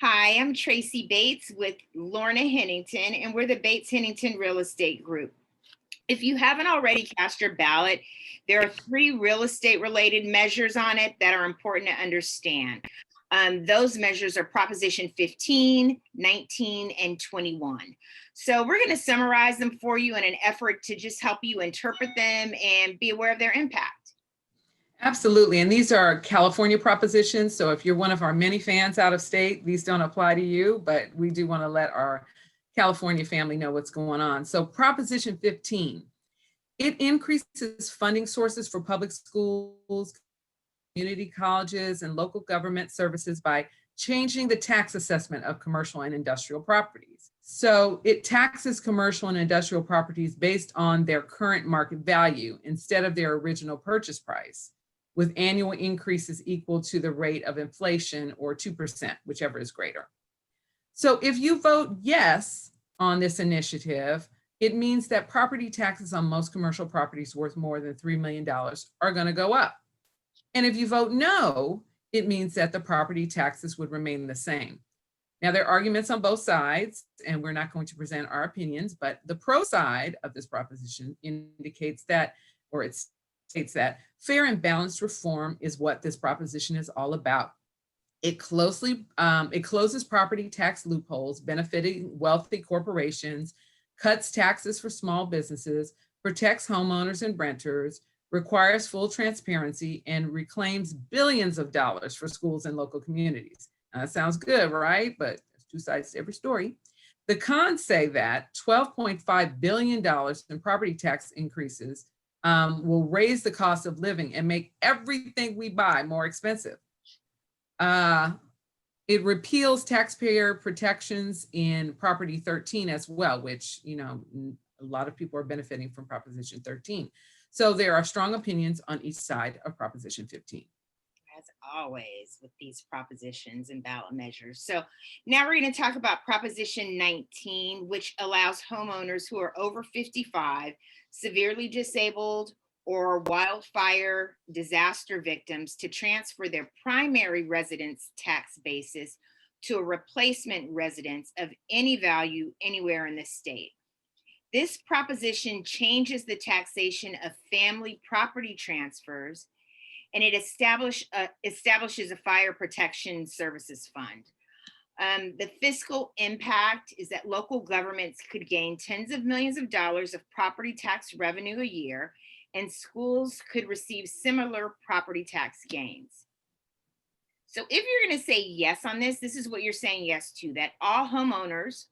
Hi, I'm Tracy Bates with Lorna Hennington, and we're the Bates Hennington Real Estate Group. If you haven't already cast your ballot, there are 3 real estate related measures on it that are important to understand. Those measures are Proposition 15, 19, and 21. So we're going to summarize them for you in an effort to just help you interpret them and be aware of their impact. Absolutely. And these are California propositions. So if you're one of our many fans out of state, these don't apply to you, but we do want to let our California family know what's going on. So Proposition 15, it increases funding sources for public schools, community colleges, and local government services by changing the tax assessment of commercial and industrial properties. So it taxes commercial and industrial properties based on their current market value instead of their original purchase price, with annual increases equal to the rate of inflation or 2%, whichever is greater. So if you vote yes on this initiative, it means that property taxes on most commercial properties worth more than $3 million are going to go up. And if you vote no, it means that the property taxes would remain the same. Now, there are arguments on both sides, and we're not going to present our opinions, but the pro side of this proposition indicates that, or it states that fair and balanced reform is what this proposition is all about. It closes property tax loopholes benefiting wealthy corporations, cuts taxes for small businesses, protects homeowners and renters, requires full transparency, and reclaims billions of dollars for schools and local communities. Now, that sounds good, right? But there's 2 sides to every story. The cons say that $12.5 billion in property tax increases will raise the cost of living and make everything we buy more expensive. It repeals taxpayer protections in Proposition 13 as well, which, a lot of people are benefiting from Proposition 13. So there are strong opinions on each side of Proposition 15. As always with these propositions and ballot measures. So now we're going to talk about Proposition 19, which allows homeowners who are over 55, severely disabled, or wildfire disaster victims to transfer their primary residence tax basis to a replacement residence of any value anywhere in the state. This proposition changes the taxation of family property transfers, and it establishes a fire protection services fund. The fiscal impact is that local governments could gain tens of millions of dollars of property tax revenue a year, and schools could receive similar property tax gains. So if you're going to say yes on this, this is what you're saying yes to, that all homeowners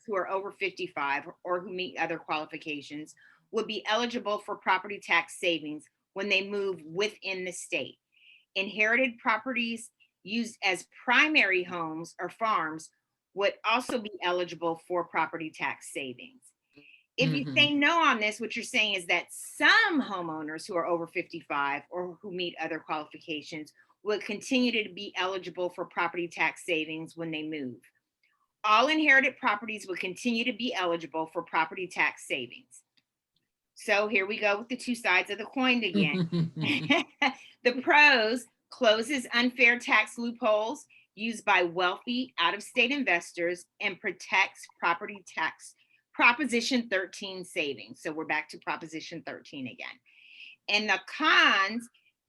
who are over 55 or who meet other qualifications would be eligible for property tax savings when they move within the state. Inherited properties used as primary homes or farms would also be eligible for property tax savings. If you say no on this, what you're saying is that some homeowners who are over 55 or who meet other qualifications will continue to be eligible for property tax savings when they move. All inherited properties will continue to be eligible for property tax savings. So here we go with the 2 sides of the coin again. The pros: closes unfair tax loopholes used by wealthy out-of-state investors and protects property tax Proposition 13 savings. So we're back to Proposition 13 again. And the cons: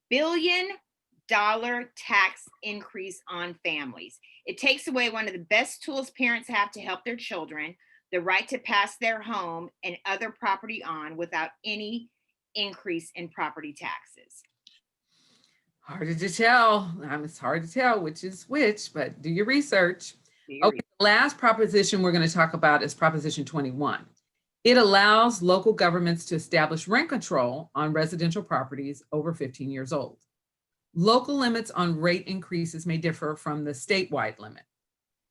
billion-dollar tax increase on families. It takes away one of the best tools parents have to help their children, the right to pass their home and other property on without any increase in property taxes. Harder to tell. It's hard to tell which is which, but do your research. Okay, the last proposition we're going to talk about is Proposition 21. It allows local governments to establish rent control on residential properties over 15 years old. Local limits on rate increases may differ from the statewide limit.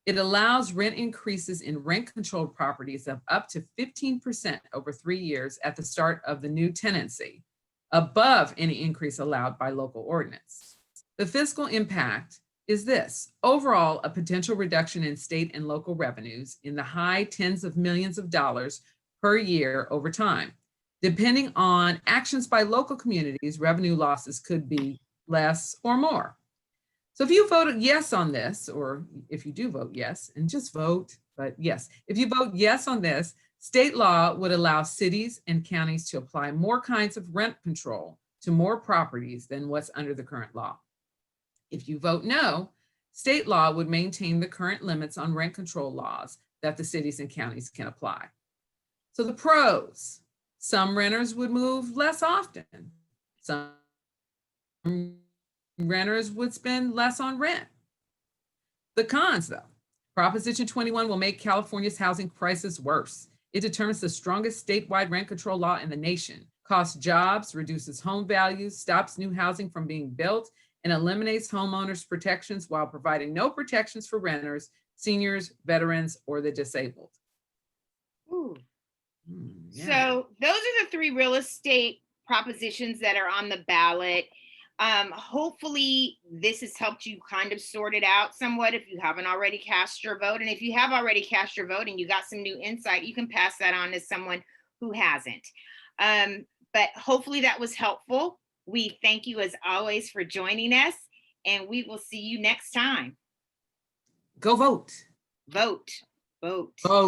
It allows rent increases in rent-controlled properties of up to 15% over 3 years at the start of the new tenancy, above any increase allowed by local ordinance. The fiscal impact is this: overall, a potential reduction in state and local revenues in the high tens of millions of dollars per year over time. Depending on actions by local communities, revenue losses could be less or more. So if you voted yes on this, or if you do vote yes, and just vote, but yes, if you vote yes on this, state law would allow cities and counties to apply more kinds of rent control to more properties than what's under the current law. If you vote no, state law would maintain the current limits on rent control laws that the cities and counties can apply. So the pros: some renters would move less often. Some renters would spend less on rent. The cons, though: Proposition 21 will make California's housing crisis worse. It determines the strongest statewide rent control law in the nation, costs jobs, reduces home values, stops new housing from being built, and eliminates homeowners' protections while providing no protections for renters, seniors, veterans, or the disabled. Ooh. Yeah. So those are the three real estate propositions that are on the ballot. Hopefully this has helped you kind of sort it out somewhat if you haven't already cast your vote. And if you have already cast your vote and you got some new insight, you can pass that on to someone who hasn't. But hopefully that was helpful. We thank you as always for joining us, and we will see you next time. Go vote. Vote, vote. Vote.